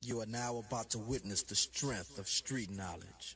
You are now about to witness the strength of street knowledge.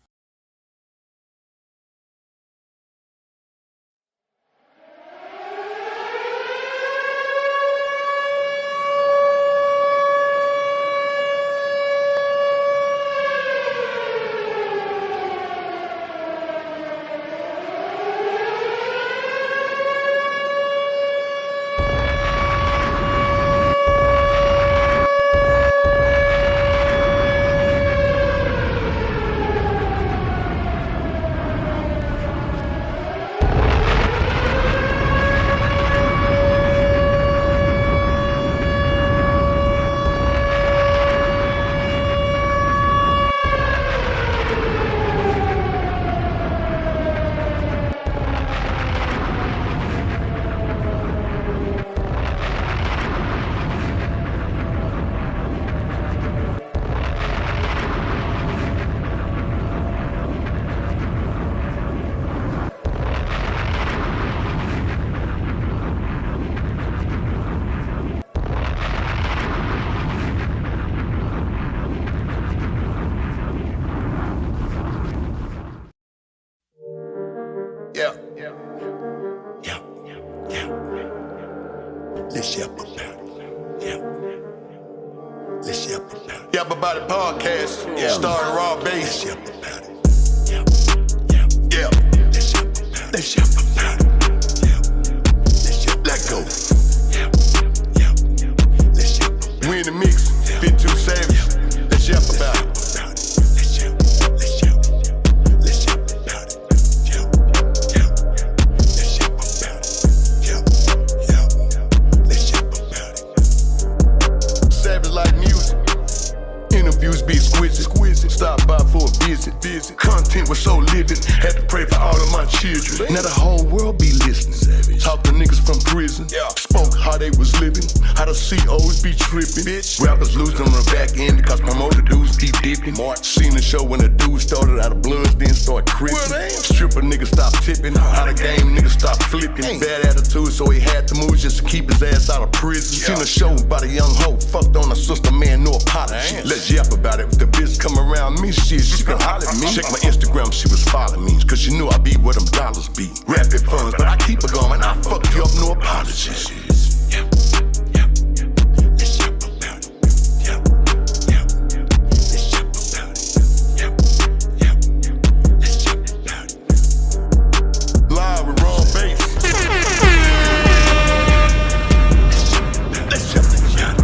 Yeah. Yeah. Yeah. Let's yap about it. Yeah. Let's yap about it. Yap about it podcast. Yeah. Starting raw bass. Let's yap about it. Yeah. Yeah. Yeah. Let's yap about it. Let's yap about it. Yeah. Let's yap. Let go. Yeah. Yeah. Let's yap about it. We in the mix. Fit too savage. Let's yap about it. Be exquisite. Stop by for a visit. Content was so living. Had to pray for all of my children. Now the whole world be listening. Talk to niggas from prison. Spoke how they was living. How the COs be tripping. Rappers losing on the back end because promoter dudes be dipping. Seen the show when the dude started out of bloods, then start cripping. Stripper niggas stop tipping. How the game niggas stop flipping. Bad attitude, so he had to move just to keep his ass out of prison. Seen a show about a young hoe. Fucked on a sister, man, no apology. Let's yap about it. If the bitch come around me, she can holler at me. Check my Instagram, she was following me. Cause she knew I be where them dollars be. Rapid funds, but I keep it going. I fuck you up, no apologies. Yeah. Let's yap about it. Yeah. Let's yap about it. Yeah. Let's yap about it. Live with raw bass. Let's yap about it.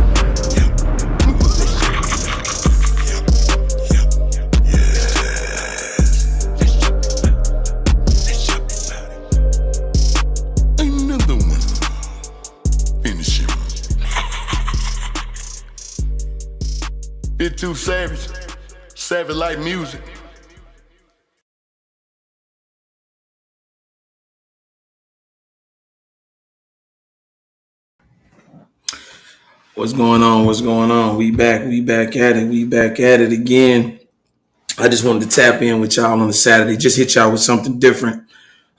Bit too savage like music. What's going on? We back at it again. I just wanted to tap in with y'all on a Saturday, just hit y'all with something different.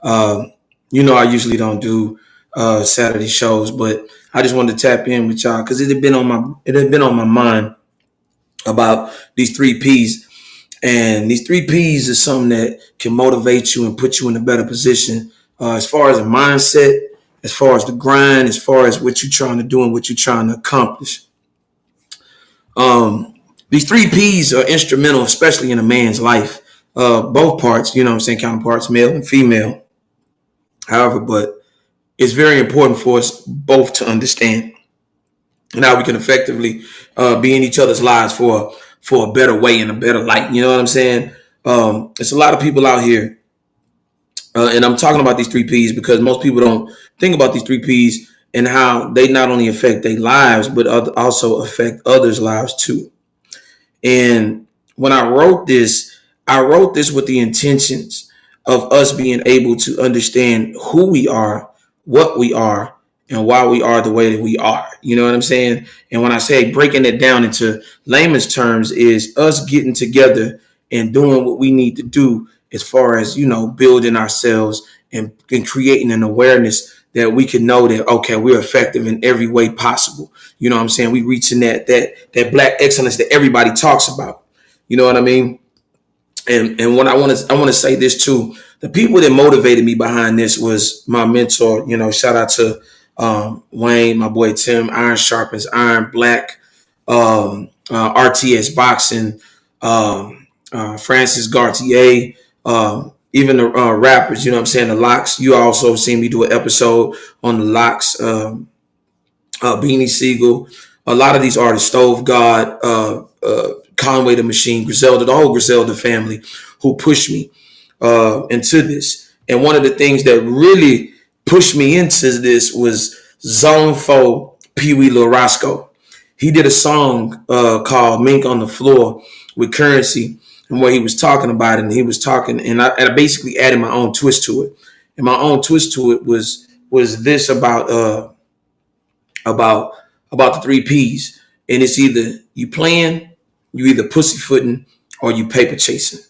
I usually don't do Saturday shows, but I just wanted to tap in with y'all because it had been on my mind about these 3Ps. And these 3Ps is something that can motivate you and put you in a better position as far as a mindset, as far as the grind, as far as what you're trying to do and what you're trying to accomplish. These 3Ps are instrumental, especially in a man's life. Both parts, counterparts, male and female. However, but it's very important for us both to understand and how we can effectively be in each other's lives for a better way and a better light. You know what I'm saying? It's a lot of people out here, and I'm talking about these 3Ps because most people don't think about these 3Ps and how they not only affect their lives, but also affect others' lives too. And when I wrote this with the intentions of us being able to understand who we are, what we are, and why we are the way that we are. You know what I'm saying? And when I say breaking it down into layman's terms is us getting together and doing what we need to do as far as, building ourselves and creating an awareness that we can know that, okay, we're effective in every way possible. You know what I'm saying? We reaching that black excellence that everybody talks about. You know what I mean? And when I want to say this too. The people that motivated me behind this was my mentor. You know, shout out to Wayne, my boy Tim, Iron Sharpens Iron, Black, RTS Boxing, Francis Gartier, even the rappers. You know what I'm saying? The Locks. You also seen me do an episode on the Locks. Beanie Siegel, a lot of these artists, Stove God, Conway the Machine, Griselda, the whole Griselda family, who pushed me into this. And one of the things that really pushed me into this was Zone 4, Pee Wee Lil Roscoe. He did a song called Mink on the Floor with Currency, and where he was talking about it, and he was talking, and I basically added my own twist to it. And my own twist to it was this about the three P's. And it's either you playing, you either pussyfooting, or you paper chasing.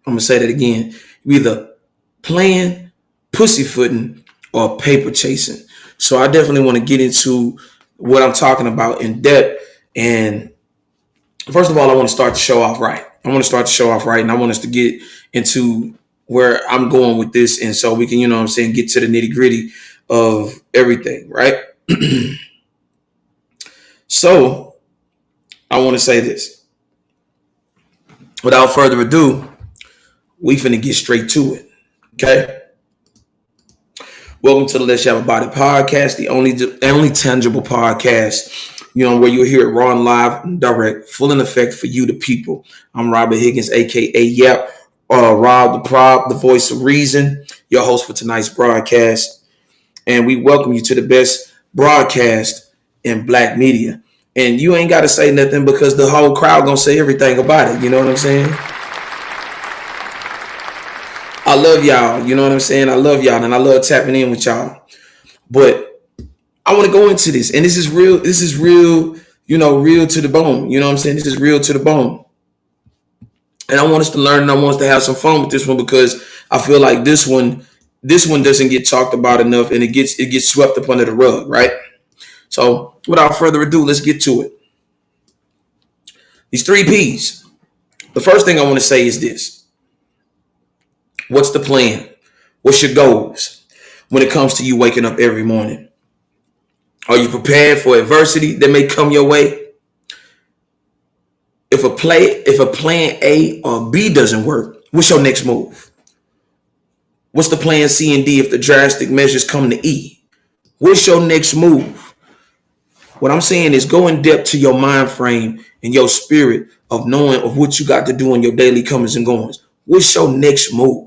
I'm gonna say that again. You either playing, pussyfooting, or paper chasing. So I definitely want to get into what I'm talking about in depth. And first of all, I want to start the show off right. And I want us to get into where I'm going with this, and so we can, you know what I'm saying, get to the nitty gritty of everything, right? So I want to say this. Without further ado, we finna get straight to it. Okay. Welcome to the Let's Have About It podcast, the only tangible podcast, you know, where you'll hear it raw and live and direct, full in effect for you, the people. I'm Robert Higgins, aka Yep, Rob the Prob, the voice of reason, your host for tonight's broadcast. And we welcome you to the best broadcast in black media. And you ain't got to say nothing because the whole crowd gonna say everything about it. You know what I'm saying? I love y'all. You know what I'm saying? I love y'all, and I love tapping in with y'all. But I want to go into this, and this is real, you know, real to the bone. You know what I'm saying? This is real to the bone. And I want us to learn, and I want us to have some fun with this one, because I feel like this one doesn't get talked about enough, and it gets swept up under the rug, right? So without further ado, let's get to it. These three P's. The first thing I want to say is this. What's the plan? What's your goals when it comes to you waking up every morning? Are you prepared for adversity that may come your way? If a plan A or B doesn't work, what's your next move? What's the plan C and D if the drastic measures come to E? What's your next move? What I'm saying is go in depth to your mind frame and your spirit of knowing of what you got to do in your daily comings and goings. What's your next move?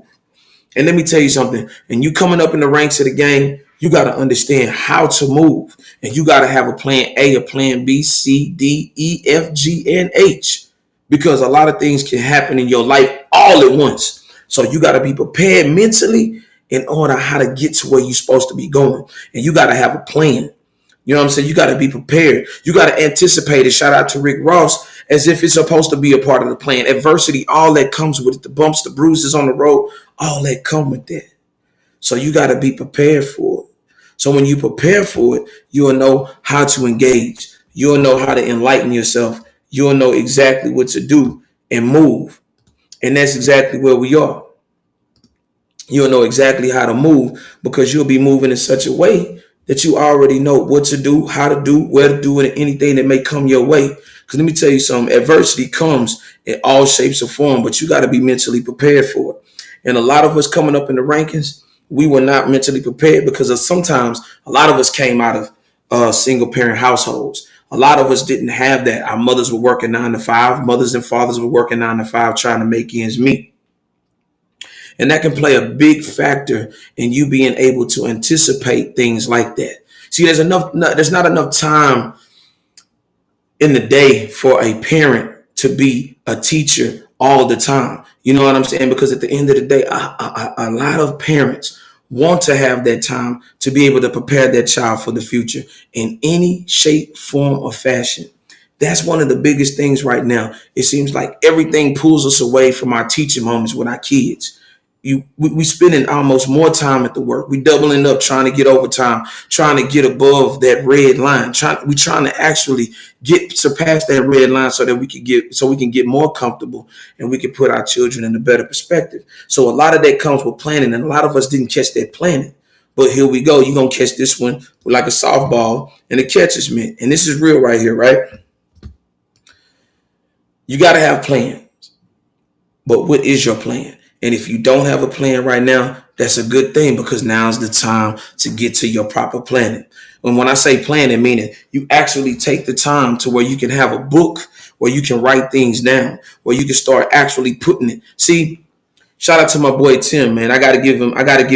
And let me tell you something. And you coming up in the ranks of the game, you got to understand how to move. And you got to have a plan A, a plan B, C, D, E, F, G, and H. Because a lot of things can happen in your life all at once. So you got to be prepared mentally in order how to get to where you're supposed to be going. And you got to have a plan. You know what I'm saying? You got to be prepared. You got to anticipate it. Shout out to Rick Ross, as if it's supposed to be a part of the plan. Adversity, all that comes with it. The bumps, the bruises on the road, all that come with that. So you got to be prepared for it. So when you prepare for it, you'll know how to engage. You'll know how to enlighten yourself. You'll know exactly what to do and move. And that's exactly where we are. You'll know exactly how to move because you'll be moving in such a way that you already know what to do, how to do, where to do it, and anything that may come your way. Because let me tell you something, adversity comes in all shapes or form, but you got to be mentally prepared for it. And a lot of us coming up in the rankings, we were not mentally prepared because sometimes a lot of us came out of single parent households. A lot of us didn't have that. Our mothers were working 9 to 5. Mothers and fathers were working 9 to 5 trying to make ends meet. And that can play a big factor in you being able to anticipate things like that. See, there's not enough time in the day for a parent to be a teacher all the time. You know what I'm saying? Because at the end of the day, a lot of parents want to have that time to be able to prepare their child for the future in any shape, form, or fashion. That's one of the biggest things right now. It seems like everything pulls us away from our teaching moments with our kids. we spending almost more time at the work. We doubling up trying to get overtime, trying to get above that red line. We trying to actually surpass that red line so that we can get more comfortable and we can put our children in a better perspective. So a lot of that comes with planning, and a lot of us didn't catch that planning. But here we go. You're gonna catch this one with like a softball and a catcher's mitt. And this is real right here, right? You gotta have plans. But what is your plan? And if you don't have a plan right now, that's a good thing, because now's the time to get to your proper planning. And when I say planning, meaning you actually take the time to where you can have a book where you can write things down, where you can start actually putting it. See, shout out to my boy Tim, man. I gotta give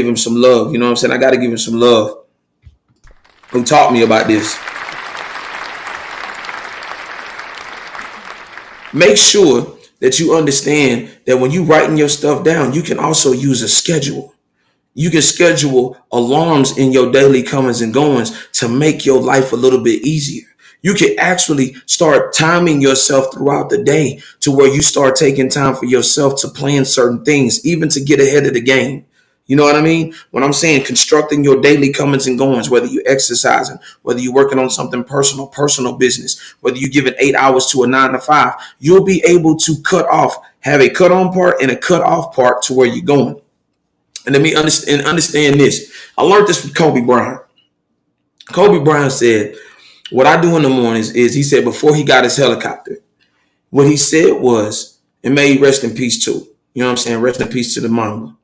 him some love. You know what I'm saying? I gotta give him some love. Who taught me about this? Make sure that you understand that when you writing your stuff down, you can also use a schedule. You can schedule alarms in your daily comings and goings to make your life a little bit easier. You can actually start timing yourself throughout the day to where you start taking time for yourself to plan certain things, even to get ahead of the game. You know what I mean? When I'm saying constructing your daily comings and goings, whether you're exercising, whether you're working on something personal business, whether you're giving 8 hours to a 9 to 5, you'll be able to have a cut on part and a cut off part to where you're going. And let me understand this. I learned this from Kobe Bryant. Kobe Bryant said, what I do in the mornings is, he said, before he got his helicopter, what he said was, and may he rest in peace too. You know what I'm saying? Rest in peace to the mama.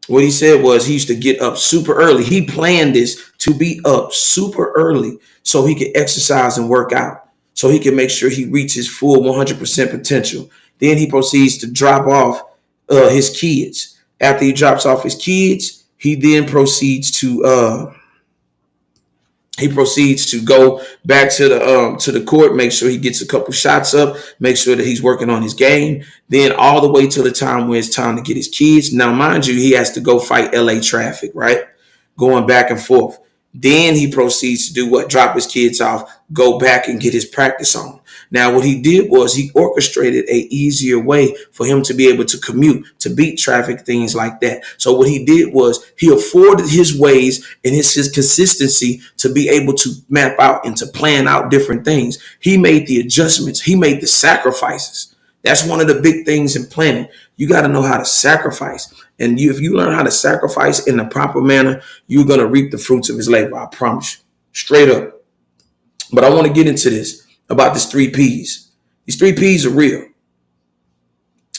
What he said was he used to get up super early. He planned this to be up super early so he could exercise and work out, so he can make sure he reaches full 100% potential. Then he proceeds to drop off his kids. After he drops off his kids, he then proceeds to go back to the court, make sure he gets a couple shots up, make sure that he's working on his game, then all the way till the time where it's time to get his kids. Now, mind you, he has to go fight LA traffic, right? Going back and forth. Then he proceeds to do what? Drop his kids off, go back and get his practice on. Now, what he did was he orchestrated a easier way for him to be able to commute, to beat traffic, things like that. So what he did was he afforded his ways and his consistency to be able to map out and to plan out different things. He made the adjustments. He made the sacrifices. That's one of the big things in planning. You got to know how to sacrifice. And if you learn how to sacrifice in the proper manner, you're going to reap the fruits of his labor. I promise you. Straight up. But I want to get into this about these 3 P's. These 3 P's are real.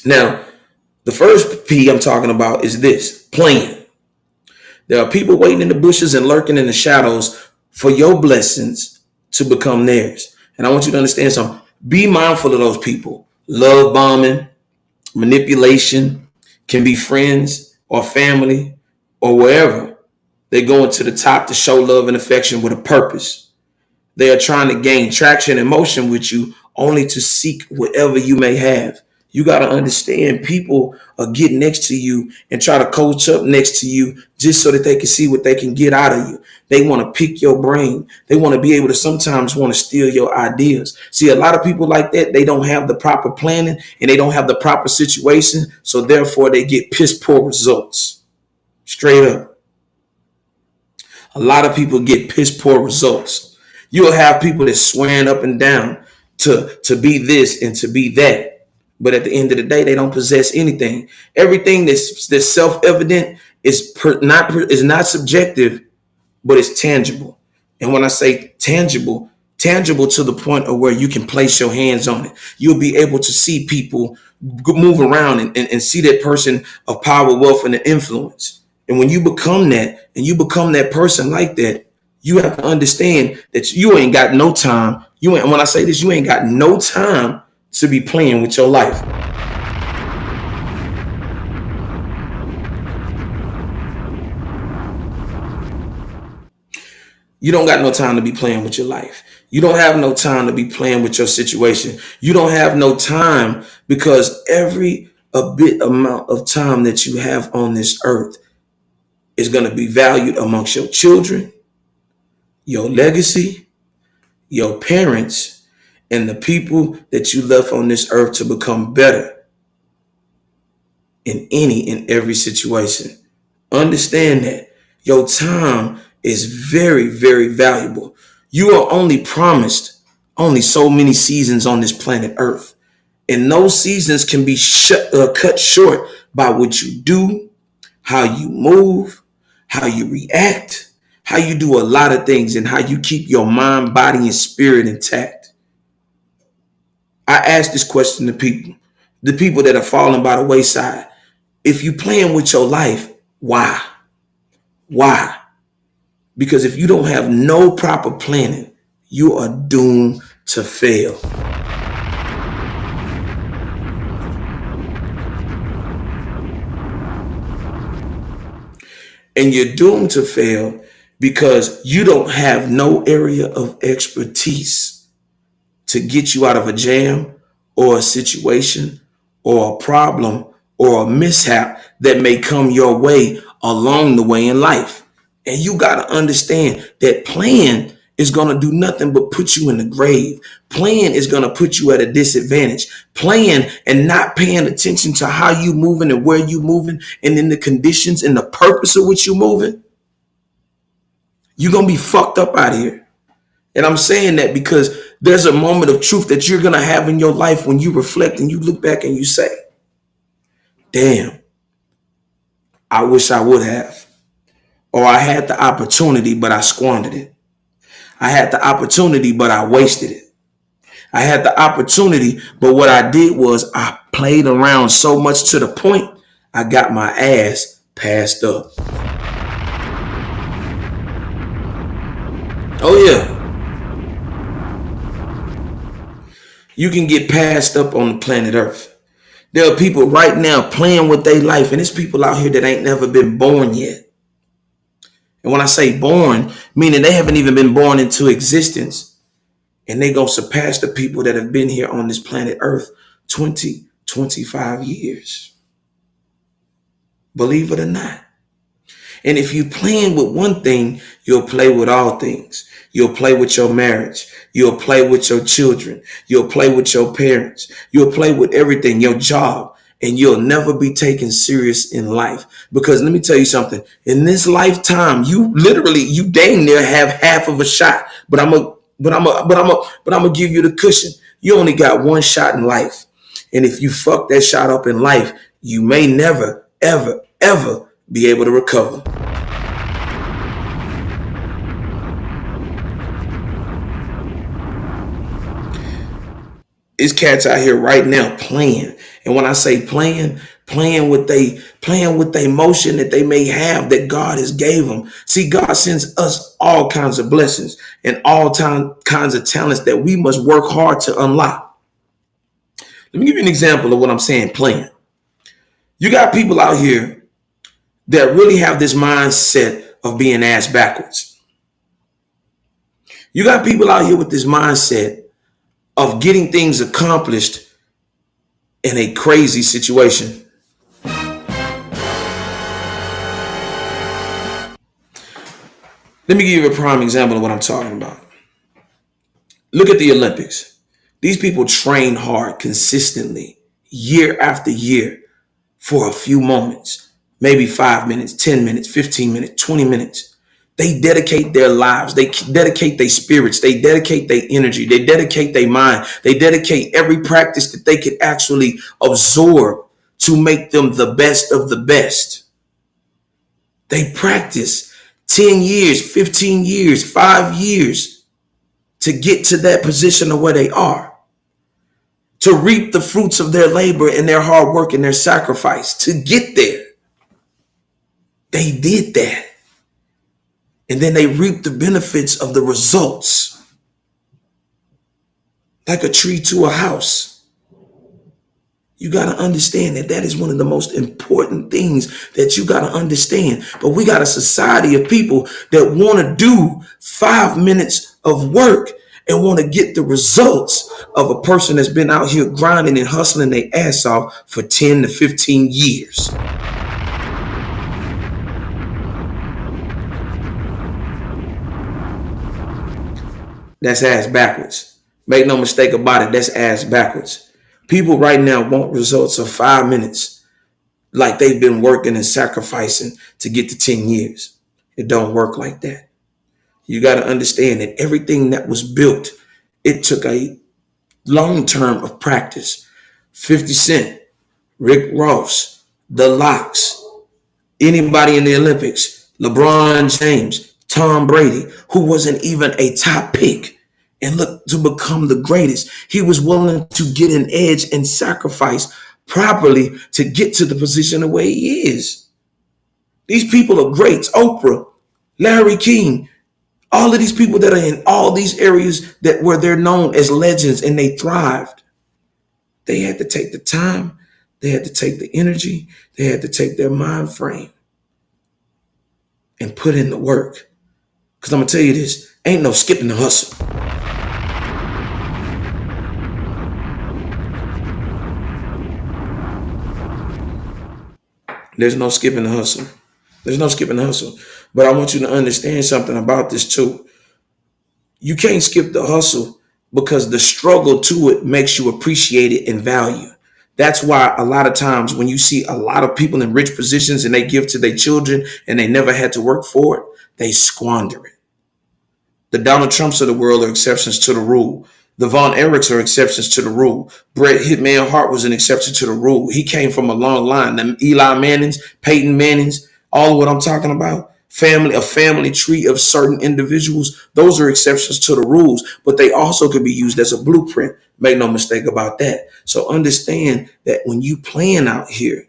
Now, the first P I'm talking about is this: plan. There are people waiting in the bushes and lurking in the shadows for your blessings to become theirs. And I want you to understand something. Be mindful of those people. Love bombing, manipulation, can be friends or family or wherever. They're going to the top to show love and affection with a purpose. They are trying to gain traction and motion with you only to seek whatever you may have. You got to understand, people are getting next to you and try to coach up next to you just so that they can see what they can get out of you. They want to pick your brain. They want to be able to sometimes want to steal your ideas. See, a lot of people like that, they don't have the proper planning and they don't have the proper situation. So therefore they get piss poor results. Straight up. A lot of people get piss poor results. You'll have people that swearing up and down to be this and to be that. But at the end of the day, they don't possess anything. Everything that's self-evident is not subjective, but it's tangible. And when I say tangible to the point of where you can place your hands on it. You'll be able to see people move around and see that person of power, wealth, and influence. And when you become that, and you become that person like that, you have to understand that you ain't got no time. And when I say this, you ain't got no time to be playing with your life. You don't got no time to be playing with your life. You don't have no time to be playing with your situation. You don't have no time, because every bit amount of time that you have on this earth is going to be valued amongst your children, your legacy, your parents, and the people that you left on this earth to become better in any and every situation. Understand that your time is very, very valuable. You are only promised only so many seasons on this planet Earth. And those seasons can be cut short by what you do, how you move, how you react, how you do a lot of things, and how you keep your mind, body, and spirit intact. I ask this question to people, the people that are falling by the wayside. If you playing with your life, why? Why? Because if you don't have no proper planning, you are doomed to fail. And you're doomed to fail because you don't have no area of expertise to get you out of a jam or a situation or a problem or a mishap that may come your way along the way in life. And you got to understand that playing is going to do nothing but put you in the grave. Playing is going to put you at a disadvantage. Playing and not paying attention to how you moving and where you moving and in the conditions and the purpose of which you moving, you're going to be fucked up out here. And I'm saying that because there's a moment of truth that you're going to have in your life when you reflect and you look back and you say, damn, I wish I would have. Or I had the opportunity, but I squandered it. I had the opportunity, but I wasted it. I had the opportunity, but what I did was I played around so much to the point I got my ass passed up. Oh yeah. You can get passed up on the planet Earth. There are people right now playing with their life, and there's people out here that ain't never been born yet. And when I say born, meaning they haven't even been born into existence. And they gonna surpass the people that have been here on this planet Earth 20, 25 years. Believe it or not. And if you playing with one thing, you'll play with all things. You'll play with your marriage. You'll play with your children. You'll play with your parents. You'll play with everything, your job. And you'll never be taken serious in life. Because let me tell you something. In this lifetime, you dang near have half of a shot. But I'm gonna give you the cushion. You only got one shot in life. And if you fuck that shot up in life, you may never, ever, ever be able to recover. It's cats out here right now playing. And when I say playing with the emotion that they may have that God has gave them. See, God sends us all kinds of blessings and all kinds of talents that we must work hard to unlock. Let me give you an example of what I'm saying, playing. You got people out here that really have this mindset of being ass backwards. You got people out here with this mindset of getting things accomplished in a crazy situation. Let me give you a prime example of what I'm talking about. Look at the Olympics. These people train hard consistently, year after year, for a few moments, maybe 5 minutes, 10 minutes, 15 minutes, 20 minutes. They dedicate their lives. They dedicate their spirits. They dedicate their energy. They dedicate their mind. They dedicate every practice that they could actually absorb to make them the best of the best. They practice 10 years, 15 years, 5 years to get to that position of where they are, to reap the fruits of their labor and their hard work and their sacrifice to get there. They did that. And then they reap the benefits of the results. Like a tree to a house. You got to understand that is one of the most important things that you got to understand. But we got a society of people that want to do 5 minutes of work and want to get the results of a person that's been out here grinding and hustling their ass off for 10 to 15 years. That's ass backwards. Make no mistake about it. That's ass backwards. People right now want results of 5 minutes. like they've been working and sacrificing to get to 10 years. It don't work like that. You got to understand that everything that was built, it took a long term of practice. 50 Cent, Rick Ross, The Locks, anybody in the Olympics, LeBron James, Tom Brady, who wasn't even a top pick and looked to become the greatest. He was willing to get an edge and sacrifice properly to get to the position the way he is. These people are greats. Oprah, Larry King, all of these people that are in all these areas that where they're known as legends and they thrived. They had to take the time, they had to take the energy, they had to take their mind frame and put in the work. Because I'm going to tell you this, ain't no skipping the hustle. There's no skipping the hustle. There's no skipping the hustle. But I want you to understand something about this too. You can't skip the hustle because the struggle to it makes you appreciate it and value. That's why a lot of times when you see a lot of people in rich positions and they give to their children and they never had to work for it, they squander it. The Donald Trumps of the world are exceptions to the rule. The Von Erichs are exceptions to the rule. Bret Hitman Hart was an exception to the rule. He came from a long line. Them Eli Mannings, Peyton Mannings, all of what I'm talking about, a family tree of certain individuals, those are exceptions to the rules, but they also could be used as a blueprint. Make no mistake about that. So understand that when you playing out here,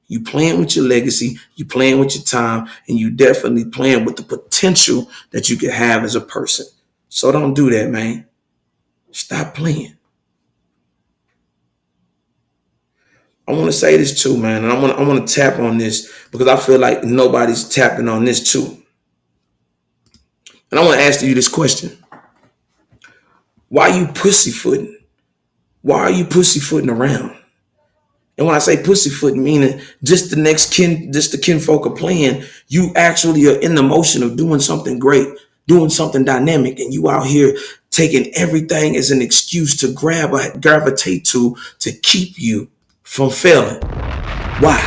you playing with your legacy, you playing with your time, and you definitely playing with the potential that you could have as a person. So don't do that, man. Stop playing. I want to say this too, man, and I want to tap on this because I feel like nobody's tapping on this too. And I want to ask you this question. Why are you pussyfooting? Why are you pussyfooting around? And when I say pussyfoot, meaning just the kinfolk are playing, you actually are in the motion of doing something great, doing something dynamic, and you out here taking everything as an excuse to gravitate to keep you from failing. Why?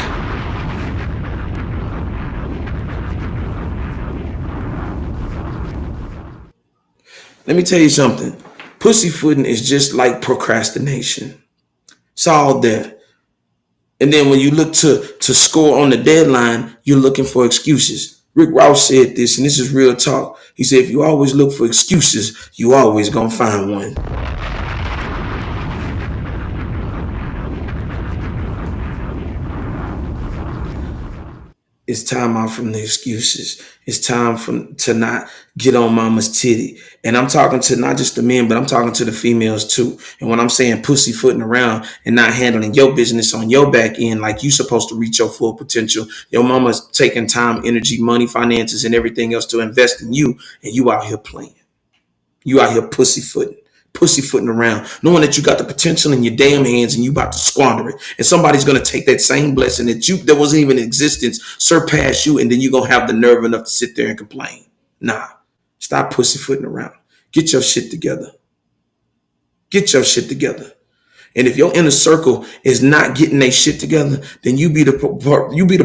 Let me tell you something. Pussyfooting is just like procrastination. It's all there. And then when you look to score on the deadline, you're looking for excuses. Rick Ross said this, and this is real talk. He said, if you always look for excuses, you always gonna find one. It's time out from the excuses. It's time to not get on mama's titty. And I'm talking to not just the men, but I'm talking to the females too. And when I'm saying pussyfooting around and not handling your business on your back end like you supposed to reach your full potential, your mama's taking time, energy, money, finances, and everything else to invest in you, and you out here playing. You out here pussyfooting around, knowing that you got the potential in your damn hands and you about to squander it. And somebody's going to take that same blessing that wasn't even in existence, surpass you, and then you're going to have the nerve enough to sit there and complain. Nah, stop pussyfooting around. Get your shit together. Get your shit together. And if your inner circle is not getting their shit together, then you be the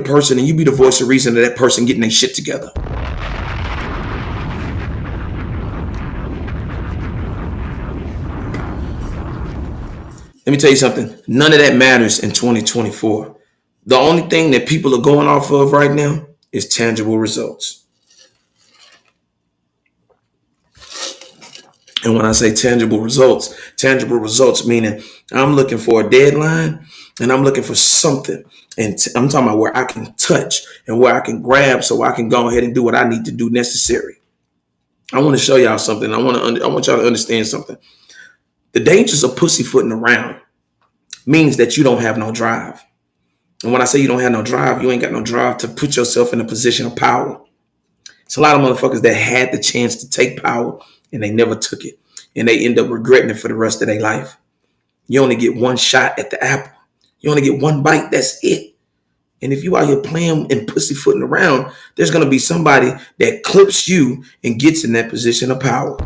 person and you be the voice of reason of that person getting their shit together. Let me tell you something. None of that matters in 2024. The only thing that people are going off of right now is tangible results. And when I say tangible results meaning I'm looking for a deadline and I'm looking for something. And I'm talking about where I can touch and where I can grab so I can go ahead and do what I need to do necessary. I want to show y'all something. I want y'all to understand something. The dangers of pussyfooting around means that you don't have no drive. And when I say you don't have no drive, you ain't got no drive to put yourself in a position of power. It's a lot of motherfuckers that had the chance to take power and they never took it. And they end up regretting it for the rest of their life. You only get one shot at the apple. You only get one bite. That's it. And if you out here playing and pussyfooting around, there's going to be somebody that clips you and gets in that position of power.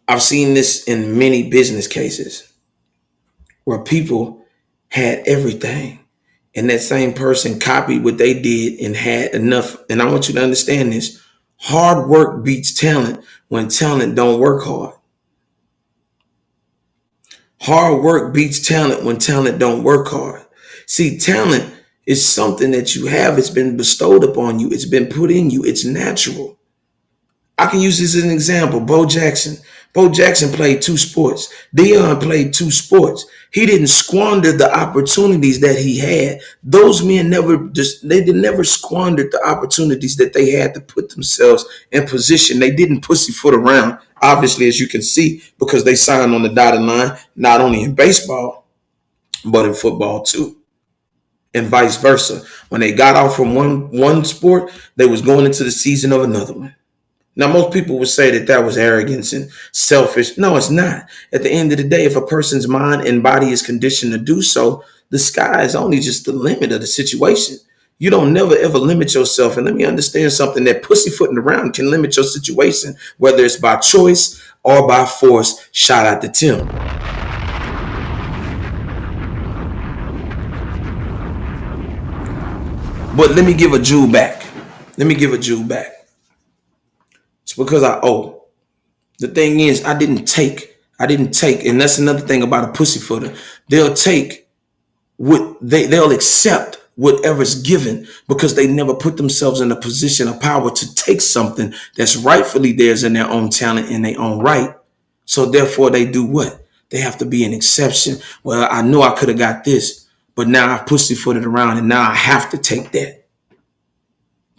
I've seen this in many business cases where people had everything and that same person copied what they did and had enough. And I want you to understand this. Hard work beats talent when talent don't work hard. Hard work beats talent when talent don't work hard. See, talent is something that you have. It's been bestowed upon you. It's been put in you. It's natural. I can use this as an example. Bo Jackson. Bo Jackson played two sports. Deion played two sports. He didn't squander the opportunities that he had. Those men never squandered the opportunities that they had to put themselves in position. They didn't pussyfoot around, obviously, as you can see, because they signed on the dotted line, not only in baseball, but in football too. And vice versa. When they got off from one sport, they was going into the season of another one. Now, most people would say that was arrogance and selfish. No, it's not. At the end of the day, if a person's mind and body is conditioned to do so, the sky is only just the limit of the situation. You don't never ever limit yourself. And let me understand something, that pussyfooting around can limit your situation, whether it's by choice or by force. Shout out to Tim. But let me give a Jew back. It's because I owe. The thing is, I didn't take. And that's another thing about a pussyfooter. They'll take they'll accept whatever's given because they never put themselves in a position of power to take something that's rightfully theirs in their own talent, in their own right. So therefore they do what? They have to be an exception. Well, I know I could have got this, but now I've pussyfooted around and now I have to take that.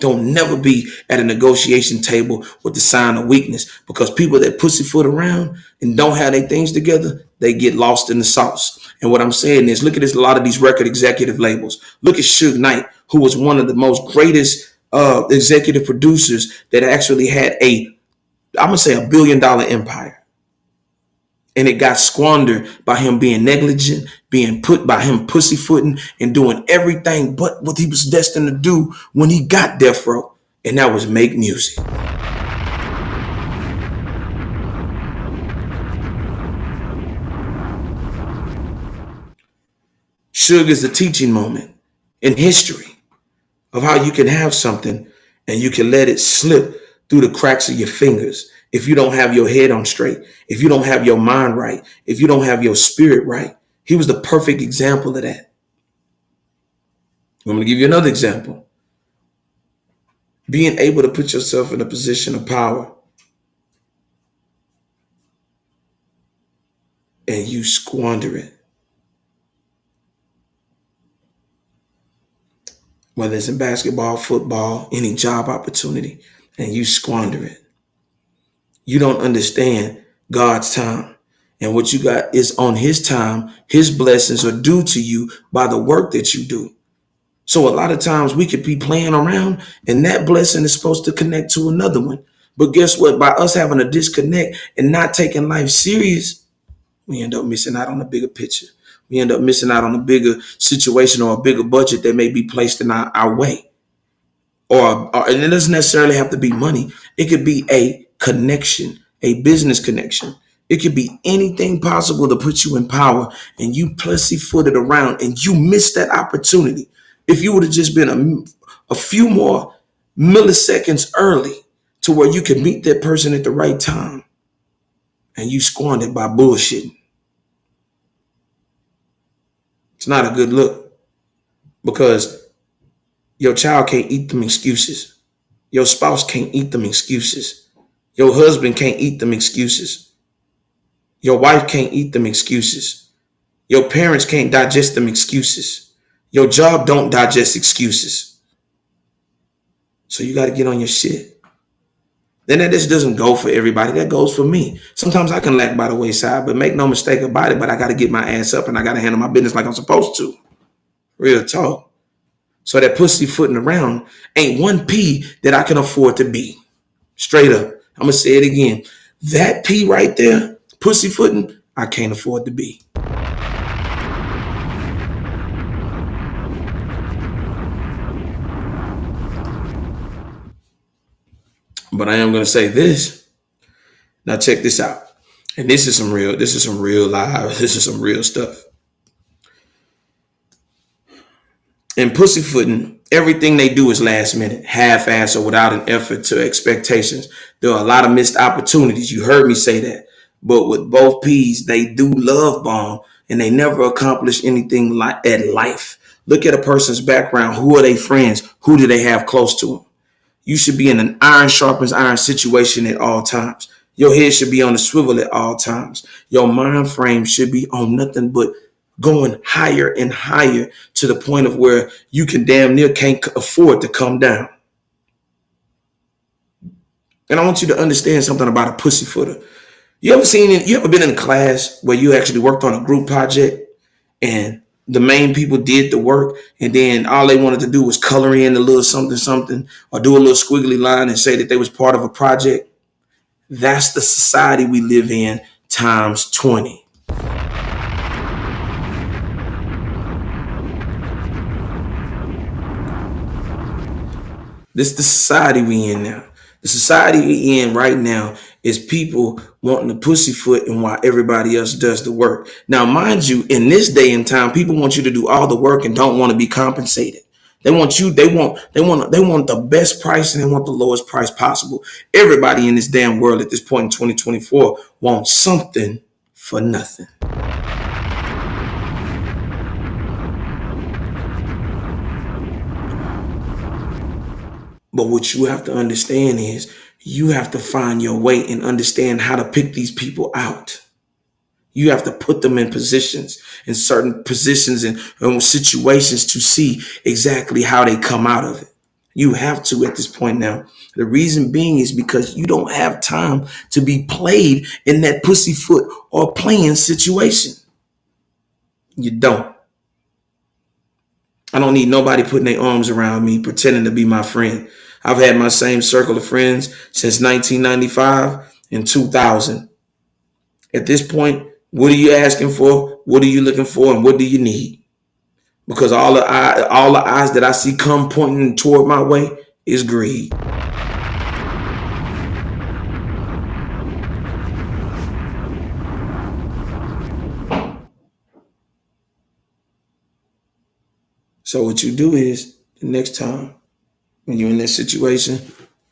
Don't never be at a negotiation table with the sign of weakness, because people that pussyfoot around and don't have their things together, they get lost in the sauce. And what I'm saying is, look at this, a lot of these record executive labels. Look at Suge Knight, who was one of the most greatest executive producers that actually had I'm going to say $1 billion empire. And it got squandered by him being negligent, being put by him pussyfooting and doing everything but what he was destined to do when he got death row. And that was make music. Suge is a teaching moment in history of how you can have something and you can let it slip through the cracks of your fingers. If you don't have your head on straight, if you don't have your mind right, if you don't have your spirit right. He was the perfect example of that. I'm going to give you another example. Being able to put yourself in a position of power and you squander it. Whether it's in basketball, football, any job opportunity, and you squander it. You don't understand God's time. And what you got is on his time. His blessings are due to you by the work that you do. So a lot of times we could be playing around and that blessing is supposed to connect to another one. But guess what? By us having a disconnect and not taking life serious, we end up missing out on the bigger picture. We end up missing out on a bigger situation or a bigger budget that may be placed in our way. Or and it doesn't necessarily have to be money. It could be a connection, a business connection. It could be anything possible to put you in power, and you pussyfooted around and you missed that opportunity. If you would have just been a few more milliseconds early to where you could meet that person at the right time, and you squandered by bullshitting. It's not a good look, because your child can't eat them excuses. Your spouse can't eat them excuses. Your husband can't eat them excuses. Your wife can't eat them excuses. Your parents can't digest them excuses. Your job don't digest excuses. So you got to get on your shit. Then that just doesn't go for everybody. That goes for me. Sometimes I can lack by the wayside, but make no mistake about it, but I got to get my ass up and I got to handle my business like I'm supposed to. Real talk. So that pussyfooting around ain't one P that I can afford to be. Straight up. I'm going to say it again. That P right there, pussyfooting, I can't afford to be. But I am going to say this. Now check this out. And this is some real live, this is some real stuff. And pussyfooting, everything they do is last minute, half-ass or without an effort to expectations. There are a lot of missed opportunities. You heard me say that. But with both P's, they do love bomb and they never accomplish anything like at life. Look at a person's background. Who are they friends? Who do they have close to them? You should be in an iron sharpens iron situation at all times. Your head should be on the swivel at all times. Your mind frame should be on nothing but going higher and higher to the point of where you can damn near can't afford to come down. And I want you to understand something about a pussyfooter. You ever been in a class where you actually worked on a group project and the main people did the work and then all they wanted to do was color in a little something, something, or do a little squiggly line and say that they was part of a project? That's the society we live in times 20. This is the society we in now. The society we in right now is people wanting to pussyfoot and while everybody else does the work. Now, mind you, in this day and time, people want you to do all the work and don't want to be compensated. They want the best price and they want the lowest price possible. Everybody in this damn world at this point in 2024 wants something for nothing. But what you have to understand is you have to find your way and understand how to pick these people out. You have to put them in certain positions and situations to see exactly how they come out of it. You have to at this point now. The reason being is because you don't have time to be played in that pussyfoot or playing situation. You don't. I don't need nobody putting their arms around me, pretending to be my friend. I've had my same circle of friends since 1995 and 2000. At this point, what are you asking for? What are you looking for? And what do you need? Because all the eyes that I see come pointing toward my way is greed. So what you do is the next time when you're in that situation,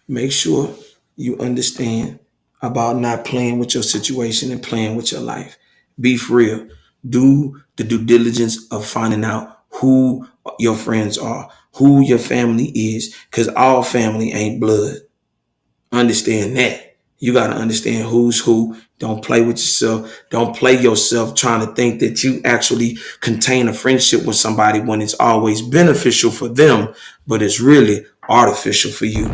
make sure you understand about not playing with your situation and playing with your life. Be for real. Do the due diligence of finding out who your friends are, who your family is, because all family ain't blood. Understand that. You got to understand who's who. Don't play with yourself. Don't play yourself trying to think that you actually contain a friendship with somebody when it's always beneficial for them, but it's really artificial for you.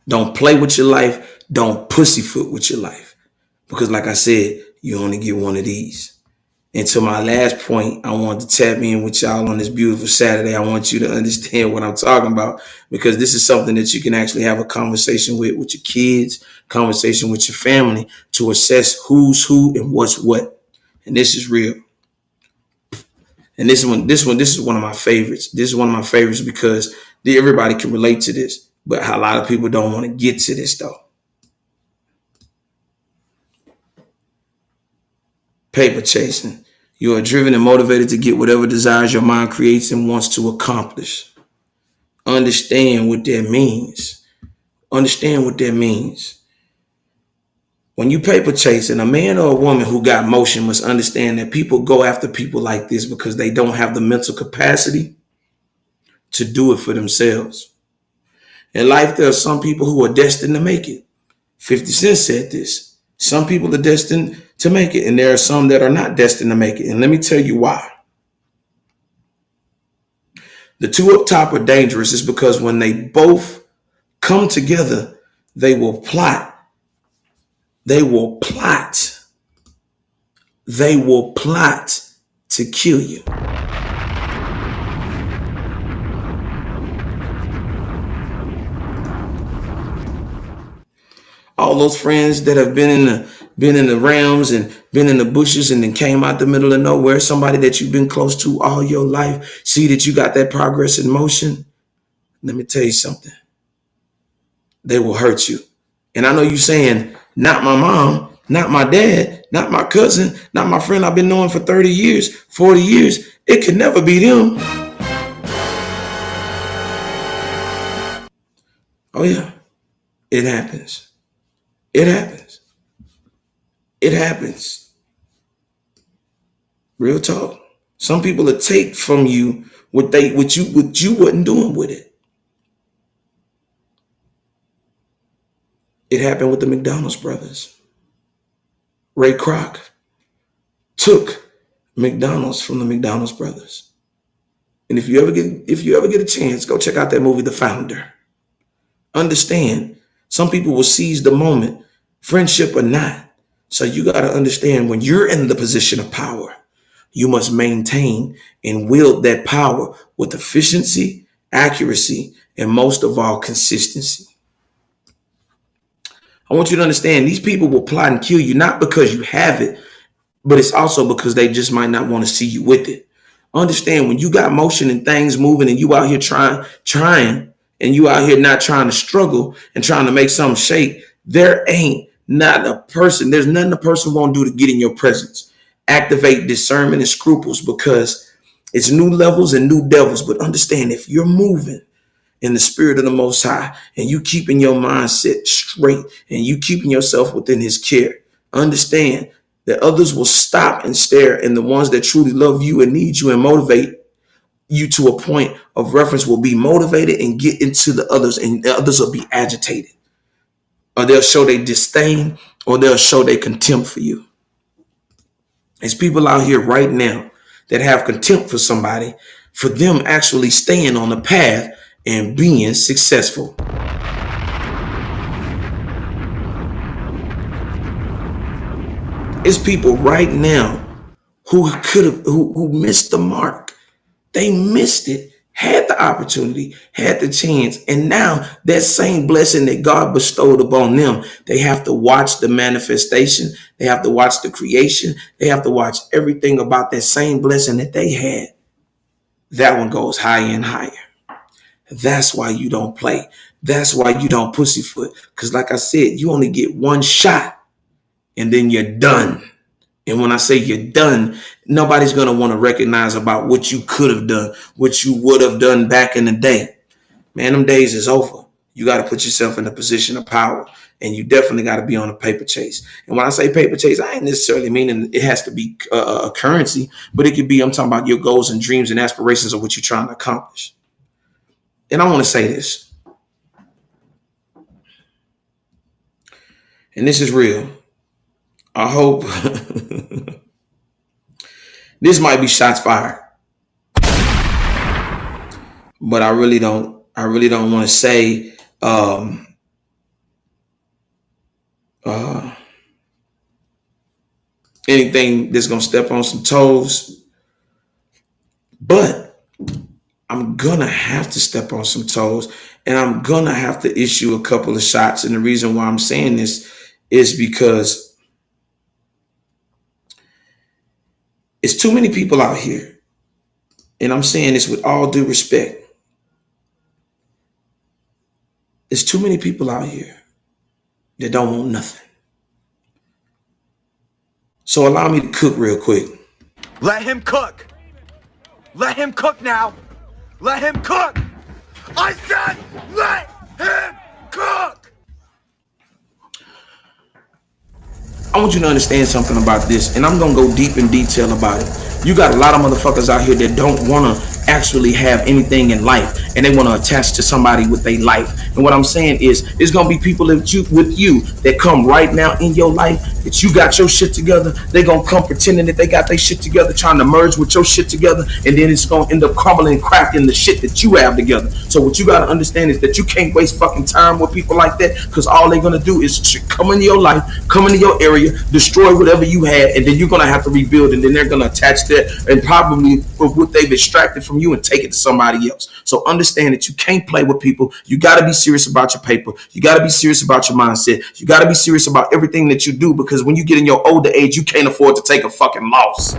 Don't play with your life. Don't pussyfoot with your life. Because like I said, you only get one of these. And to my last point, I want to tap in with y'all on this beautiful Saturday. I want you to understand what I'm talking about, because this is something that you can actually have a conversation with your kids, conversation with your family to assess who's who and what's what. And this is real. And this is one of my favorites. This is one of my favorites because everybody can relate to this, but a lot of people don't want to get to this though. Paper chasing. You are driven and motivated to get whatever desires your mind creates and wants to accomplish. Understand what that means. Understand what that means. When you paper chasing, a man or a woman who got motion must understand that people go after people like this because they don't have the mental capacity to do it for themselves. In life, there are some people who are destined to make it. 50 Cent said this. Some people are destined to make it, and there are some that are not destined to make it. And let me tell you why. The two up top are dangerous is because when they both come together, they will plot. They will plot. They will plot to kill you. All those friends that have been in the realms and been in the bushes and then came out the middle of nowhere, somebody that you've been close to all your life, see that you got that progress in motion. let me tell you something. They will hurt you. And I know you saying, not my mom, not my dad, not my cousin, not my friend I've been knowing for 30 years, 40 years. It could never be them. Oh yeah, it happens. It happens. It happens. Real talk. Some people will take from you what you wasn't doing with it. It happened with the McDonald's brothers. Ray Kroc took McDonald's from the McDonald's brothers. And if you ever get a chance, go check out that movie, The Founder. Understand, some people will seize the moment, friendship or not. So you got to understand, when you're in the position of power, you must maintain and wield that power with efficiency, accuracy, and most of all, consistency. I want you to understand, these people will plot and kill you, not because you have it, but it's also because they just might not want to see you with it. Understand, when you got motion and things moving and you out here trying, and you out here not trying to struggle and trying to make something shake, there ain't not a person, there's nothing a person won't do to get in your presence. Activate discernment and scruples, because it's new levels and new devils. But understand, if you're moving in the spirit of the Most High and you keeping your mindset straight and you keeping yourself within his care, understand that others will stop and stare, and the ones that truly love you and need you and motivate you to a point of reference will be motivated and get into the others, and the others will be agitated, or they'll show their disdain, or they'll show their contempt for you. There's people out here right now that have contempt for somebody for them actually staying on the path and being successful. It's people right now who missed the mark. They missed it, had the opportunity, had the chance, and now that same blessing that God bestowed upon them, they have to watch the manifestation, they have to watch the creation, they have to watch everything about that same blessing that they had. That one goes higher and higher. That's why you don't play. That's why you don't pussyfoot. Because like I said, you only get one shot and then you're done. And when I say you're done, nobody's going to want to recognize about what you could have done, what you would have done back in the day. Man, them days is over. You got to put yourself in a position of power, and you definitely got to be on a paper chase. And when I say paper chase, I ain't necessarily meaning it has to be a currency, but it could be, I'm talking about your goals and dreams and aspirations of what you're trying to accomplish. And I want to say this, and this is real. I hope this might be shots fired, but I really don't want to say anything that's gonna step on some toes, but I'm gonna have to step on some toes, and I'm gonna have to issue a couple of shots. And the reason why I'm saying this is because it's too many people out here, and I'm saying this with all due respect. There's too many people out here that don't want nothing. So allow me to cook real quick. Let him cook. Let him cook now. Let him cook. I said let him cook. I want you to understand something about this, and I'm going to go deep in detail about it. You got a lot of motherfuckers out here that don't want to actually have anything in life, and they want to attach to somebody with their life. And what I'm saying is, there's going to be people with you that come right now in your life that you got your shit together. They're going to come pretending that they got their shit together, trying to merge with your shit together, and then it's going to end up crumbling and cracking the shit that you have together. So what you got to understand is that you can't waste fucking time with people like that, because all they're going to do is come into your life, come into your area, destroy whatever you had, and then you're going to have to rebuild, and then they're going to attach that and probably what they've extracted from you and take it to somebody else. So understand that you can't play with people. You got to be serious about your paper. You got to be serious about your mindset. You got to be serious about everything that you do, because when you get in your older age, you can't afford to take a fucking loss.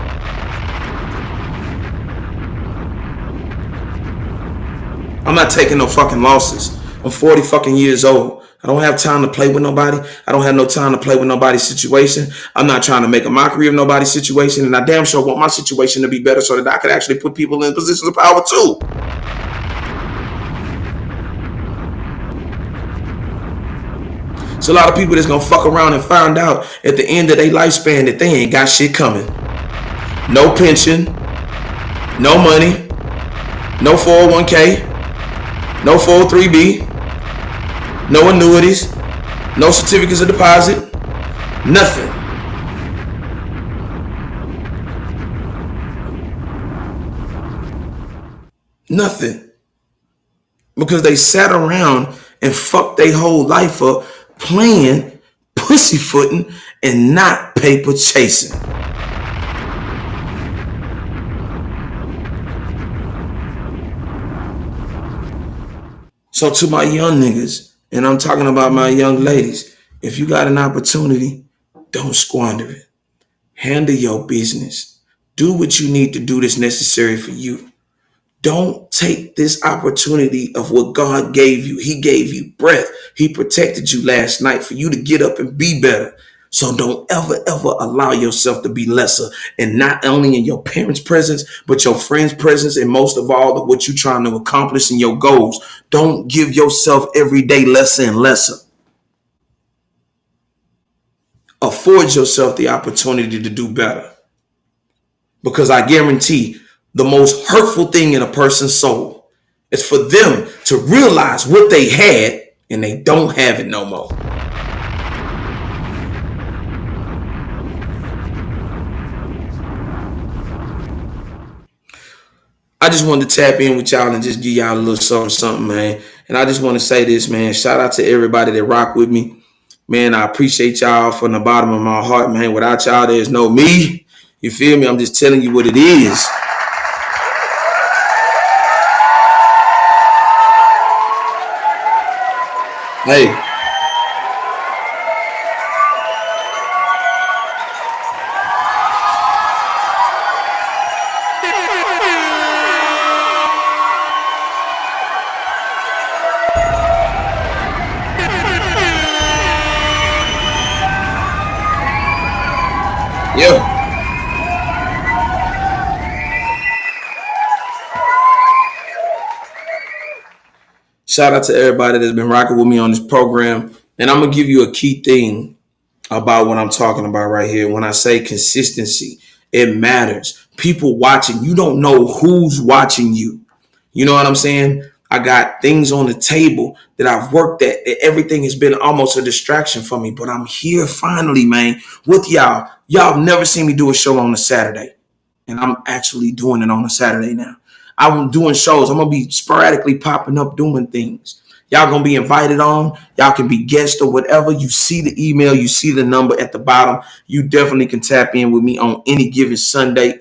I'm not taking no fucking losses. I'm 40 fucking years old. I don't have time to play with nobody. I don't have no time to play with nobody's situation. I'm not trying to make a mockery of nobody's situation, and I damn sure want my situation to be better so that I could actually put people in positions of power too. So a lot of people that's gonna fuck around and find out at the end of their lifespan that they ain't got shit coming. No pension, no money, no 401k, no 403b, no annuities, no certificates of deposit, nothing. Nothing. Because they sat around and fucked their whole life up playing, pussyfooting, and not paper chasing. So to my young niggas, and I'm talking about my young ladies, if you got an opportunity, don't squander it. Handle your business. Do what you need to do that's necessary for you. Don't take this opportunity of what God gave you. He gave you breath. He protected you last night for you to get up and be better. So don't ever, ever allow yourself to be lesser. And not only in your parents' presence, but your friends' presence, and most of all, what you're trying to accomplish in your goals. Don't give yourself every day lesser and lesser. Afford yourself the opportunity to do better. Because I guarantee the most hurtful thing in a person's soul is for them to realize what they had and they don't have it no more. I just wanted to tap in with y'all and just give y'all a little something, man. And I just want to say this, man. Shout out to everybody that rock with me. Man, I appreciate y'all from the bottom of my heart, man. Without y'all, there's no me. You feel me? I'm just telling you what it is. Hey. Yeah. Shout out to everybody that's been rocking with me on this program. And I'm going to give you a key thing about what I'm talking about right here. When I say consistency, it matters. People watching, you don't know who's watching you. You know what I'm saying? I got things on the table that I've worked at. Everything has been almost a distraction for me, but I'm here finally, man, with y'all. Y'all have never seen me do a show on a Saturday, and I'm actually doing it on a Saturday now. I'm doing shows. I'm going to be sporadically popping up doing things. Y'all going to be invited on. Y'all can be guests or whatever. You see the email. You see the number at the bottom. You definitely can tap in with me on any given Sunday.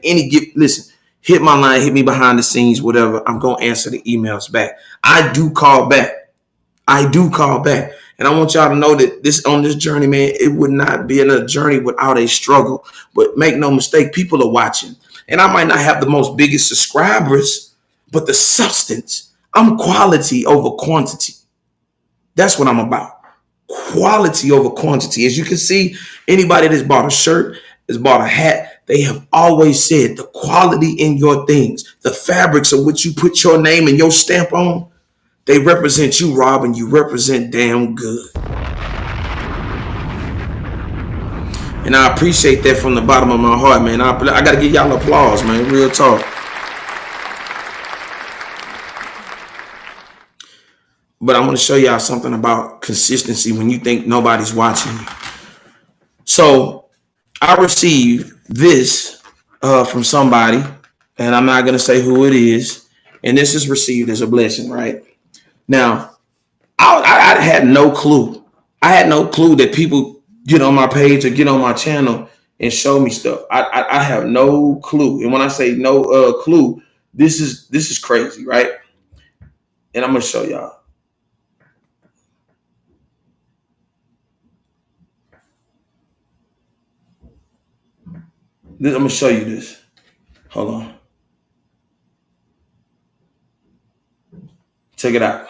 Listen, hit my line, hit me behind the scenes, whatever. I'm going to answer the emails back. I do call back. And I want y'all to know that on this journey, man, it would not be a journey without a struggle. But make no mistake, people are watching. And I might not have the most biggest subscribers, but the substance. I'm quality over quantity. That's what I'm about. Quality over quantity. As you can see, anybody that's bought a shirt, that's bought a hat, they have always said the quality in your things, the fabrics of which you put your name and your stamp on, they represent you, Rob, and you represent damn good. And I appreciate that from the bottom of my heart, man. I got to give y'all applause, man. Real talk. But I want to show y'all something about consistency when you think nobody's watching you. So I received this from somebody, and I'm not going to say who it is. And this is received as a blessing, right? Now, I had no clue. I had no clue that people get on my page or get on my channel and show me stuff. I have no clue. And when I say no clue, this is crazy, right? And I'm going to show y'all. I'm going to show you this. Hold on. Check it out.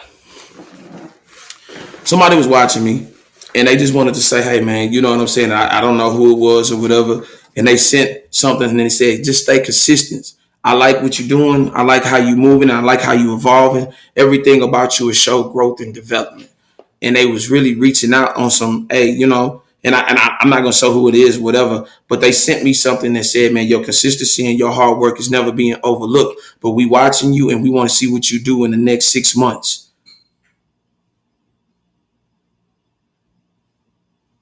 Somebody was watching me and they just wanted to say, hey, man, you know what I'm saying? I don't know who it was or whatever. And they sent something and they said, just stay consistent. I like what you're doing. I like how you're moving. I like how you're evolving. Everything about you is show growth and development. And they was really reaching out on some, hey, you know, I'm not going to show who it is, whatever, but they sent me something that said, man, your consistency and your hard work is never being overlooked. But we watching you and we want to see what you do in the next 6 months.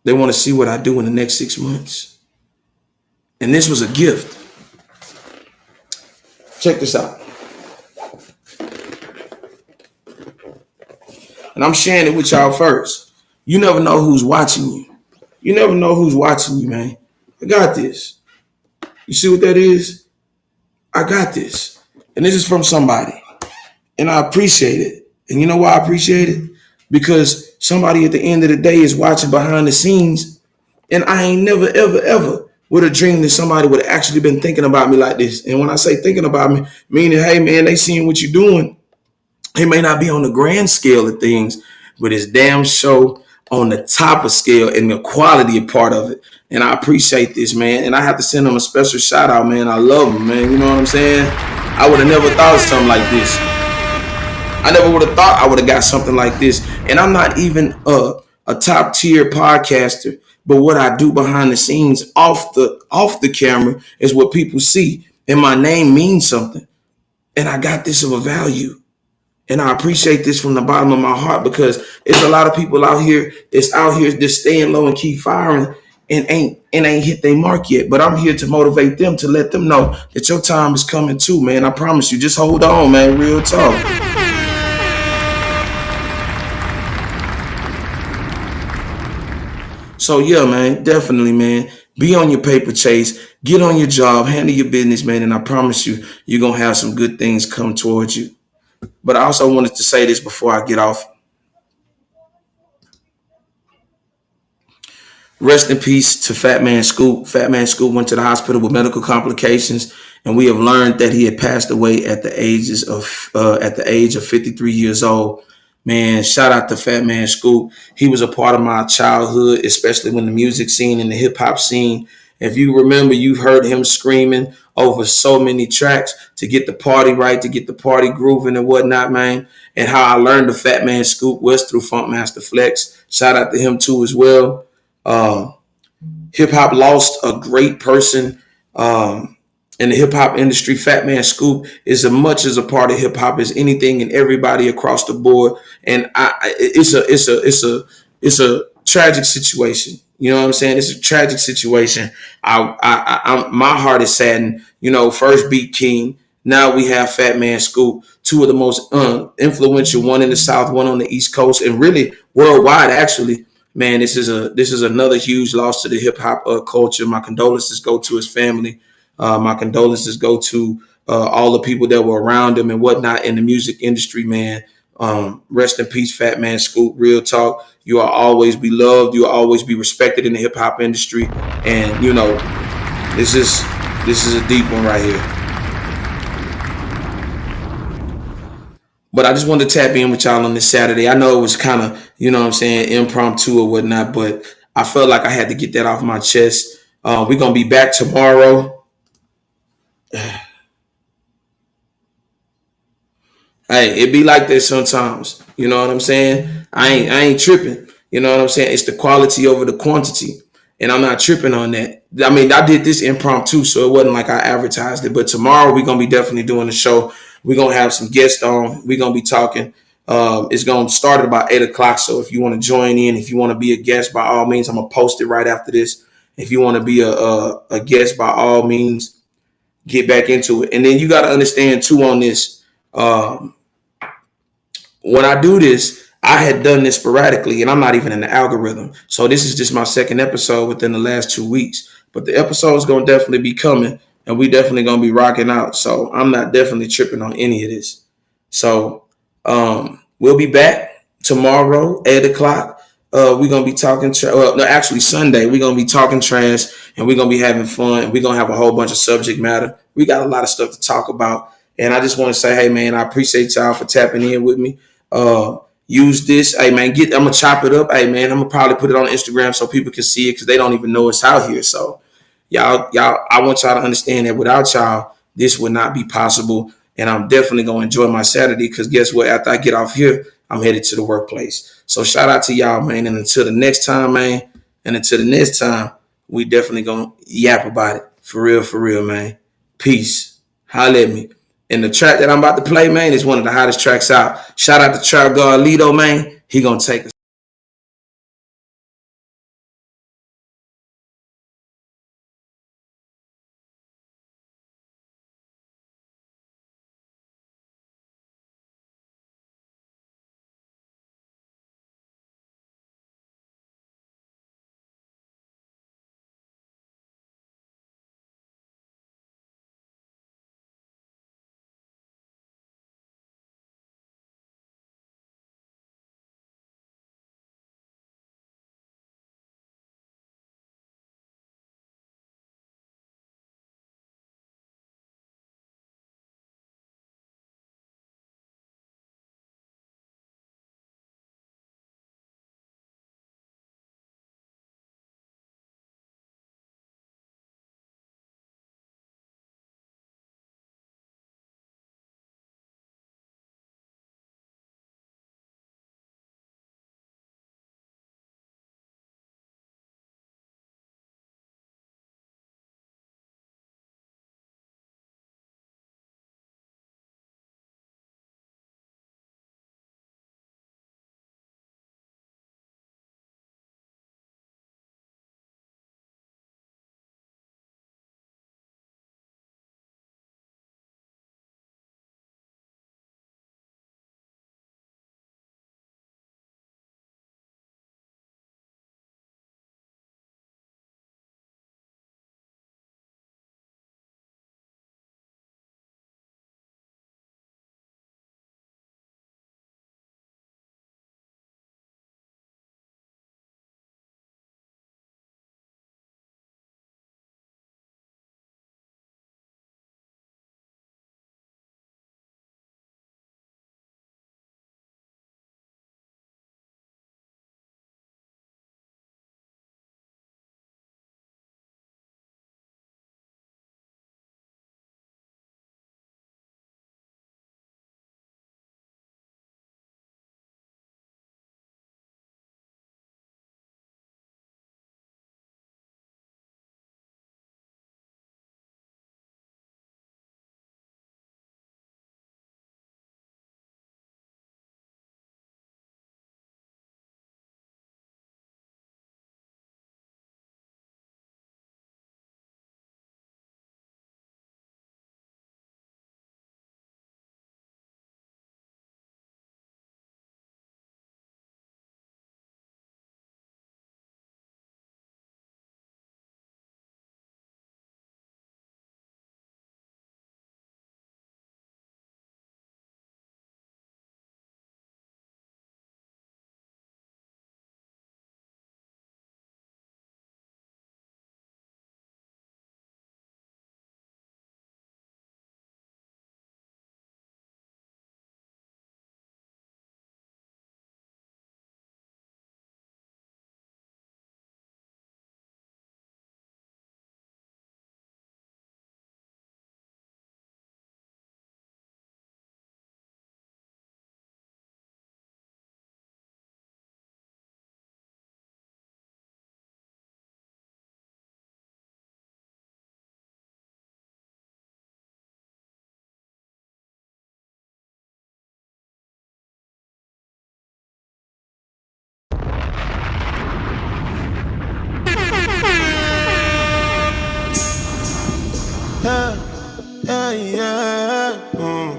They want to see what I do in the next 6 months. And this was a gift. Check this out. And I'm sharing it with y'all first. You never know who's watching you. You never know who's watching you, man. I got this. You see what that is? I got this. And this is from somebody. And I appreciate it. And you know why I appreciate it? Because somebody at the end of the day is watching behind the scenes. And I ain't never, ever, ever would have dreamed that somebody would have actually been thinking about me like this. And when I say thinking about me, meaning, hey, man, they seeing what you're doing. It may not be on the grand scale of things, but it's damn sure on the top of scale and the quality part of it. And I appreciate this, man. And I have to send them a special shout out, man. I love them, man. You know what I'm saying? I would have never thought of something like this. I never would have thought I would have got something like this. And I'm not even a top tier podcaster, but what I do behind the scenes off the camera is what people see. And my name means something. And I got this of a value. And I appreciate this from the bottom of my heart because it's a lot of people out here that's out here just staying low and keep firing and ain't hit their mark yet. But I'm here to motivate them, to let them know that your time is coming too, man. I promise you. Just hold on, man. Real talk. So yeah, man, definitely, man. Be on your paper chase, get on your job, handle your business, man. And I promise you, you're going to have some good things come towards you. But I also wanted to say this before I get off. Rest in peace to Fat Man Scoop. Fat Man Scoop went to the hospital with medical complications, and we have learned that he had passed away at the age of 53 years old. Man, shout out to Fat Man Scoop. He was a part of my childhood, especially when the music scene and the hip hop scene. If you remember, you've heard him screaming over so many tracks to get the party right, to get the party grooving and whatnot, man. And how I learned the Fat Man Scoop was through Funkmaster Flex. Shout out to him too as well. Hip hop lost a great person in the hip hop industry. Fat Man Scoop is as much as a part of hip hop as anything and everybody across the board. And it's a tragic situation. You know what I'm saying? It's a tragic situation. My heart is saddened. You know, first Beat King. Now we have Fat Man Scoop, two of the most influential, one in the South, one on the East Coast, and really worldwide, actually. Man, this is another huge loss to the hip hop culture. My condolences go to his family. My condolences go to all the people that were around him and whatnot in the music industry, man. Rest in peace, Fat Man Scoop. Real talk. You will always be loved. You will always be respected in the hip hop industry. And you know, this is a deep one right here. But I just wanted to tap in with y'all on this Saturday. I know it was kind of, you know what I'm saying, impromptu or whatnot, but I felt like I had to get that off my chest. We're going to be back tomorrow. Hey, it be like that sometimes. You know what I'm saying? I ain't tripping. You know what I'm saying? It's the quality over the quantity. And I'm not tripping on that. I mean, I did this impromptu, so it wasn't like I advertised it. But tomorrow we're going to be definitely doing the show. We're going to have some guests on. We're going to be talking. It's going to start at about 8 o'clock. So if you want to join in, if you want to be a guest, by all means, I'm going to post it right after this. If you want to be a guest, by all means, get back into it. And then you got to understand, too, on this. When I do this, I had done this sporadically, and I'm not even in the algorithm. So this is just my second episode within the last 2 weeks. But the episode is going to definitely be coming, and we definitely going to be rocking out. So I'm not definitely tripping on any of this. So we'll be back tomorrow, 8 o'clock. We're going to be talking Sunday. We're going to be talking trash, and we're going to be having fun, and we're going to have a whole bunch of subject matter. We got a lot of stuff to talk about. And I just want to say, hey, man, I appreciate y'all for tapping in with me. Use this. Hey man, I'm gonna chop it up. Hey man, I'm gonna probably put it on Instagram so people can see it because they don't even know it's out here. So y'all, I want y'all to understand that without y'all, this would not be possible. And I'm definitely gonna enjoy my Saturday because guess what? After I get off here, I'm headed to the workplace. So shout out to y'all, man. And until the next time, man. And until the next time, we definitely gonna yap about it. For real, man. Peace. Holla at me. And the track that I'm about to play, man, is one of the hottest tracks out. Shout out to Trap God Lido, man. He gonna take us. Yeah, yeah, yeah.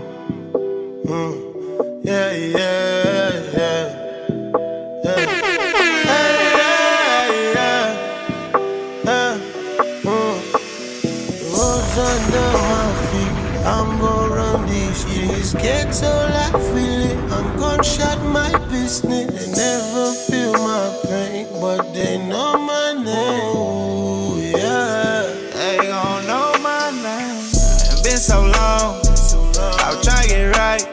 Yeah, yeah, yeah. Yeah. Hey, yeah, yeah. Rose under my feet. I'm gonna run these years. Ghetto life we live. I'm gonna shut my business. They never feel my pain, but they know my name. Ooh, yeah. They gon' know my name. It's been so long. I was trying to get right.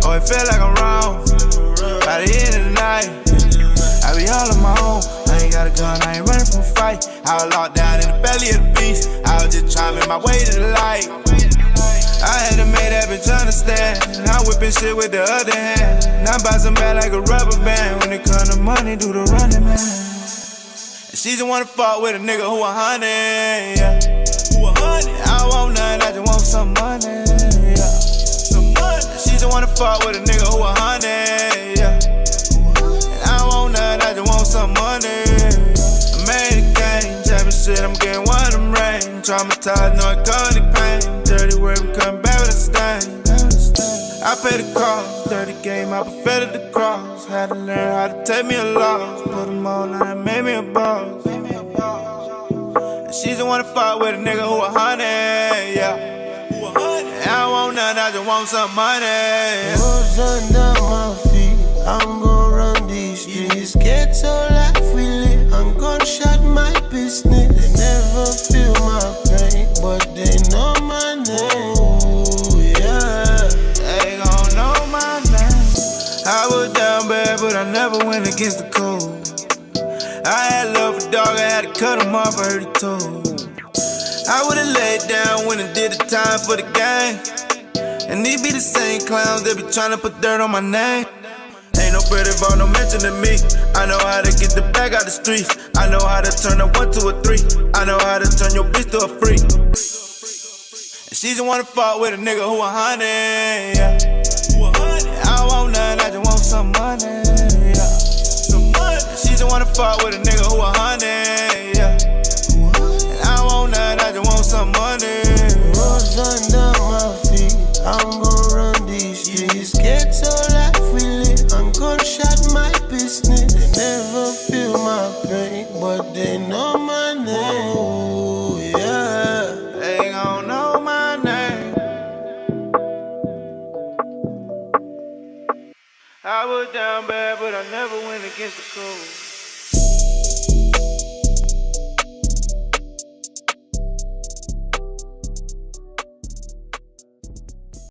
Oh, it feel like I'm wrong. done, I ain't running from a fight. I was locked down in the belly of the beast. I was just trying to make my way to the light. I had to make that bitch understand. I whipping shit with the other hand. Now I buy some bad like a rubber band. When it come to money, do the running man. And she just wanna fuck with a nigga who 100, yeah. Who 100? I don't want nothing, I just want some money, yeah. Some money. And she just wanna fuck with a nigga who 100, yeah. And I don't want nothing, I just want some money, yeah. I made a game, jamming shit, I'm getting one of them rain. Traumatized, no iconic pain. Dirty work, I'm coming back with a stain. I paid the cost, dirty game, I perfected the cross. Had to learn how to take me a loss. Put them on, now it made me a boss. And she just wanna fuck with a nigga who 100, yeah. And I don't want nothing, I just want some money. Rose under my feet, I'm gon' run these streets. Ghetto life we live, I'm gon' shut my business. They never feel my pain, but they know my name. Ooh, yeah. They gon' know my name. I was down bad, but I never went against the code. I had love for dog, I had to cut him off, I heard he told. I would've laid down when I did the time for the gang. And these be the same clowns that be tryna put dirt on my name. Ain't no pretty ball, no mention to me. I know how to get the bag out the streets. I know how to turn a 1 to a 3. I know how to turn your bitch to a freak. And she just wanna fuck with a nigga who 100, yeah. I don't want nothing, I just want some money, yeah. Some money. And she just wanna fuck with a nigga who 100, yeah. And I don't want nothing, I just want some money. Rose under my feet, I'm gon' run these streets. Ghetto life we live, I'm gon' shut my business. They never feel my pain, but they know my name. Ooh, yeah. They gon' know my name. I was down bad, but I never went against the code.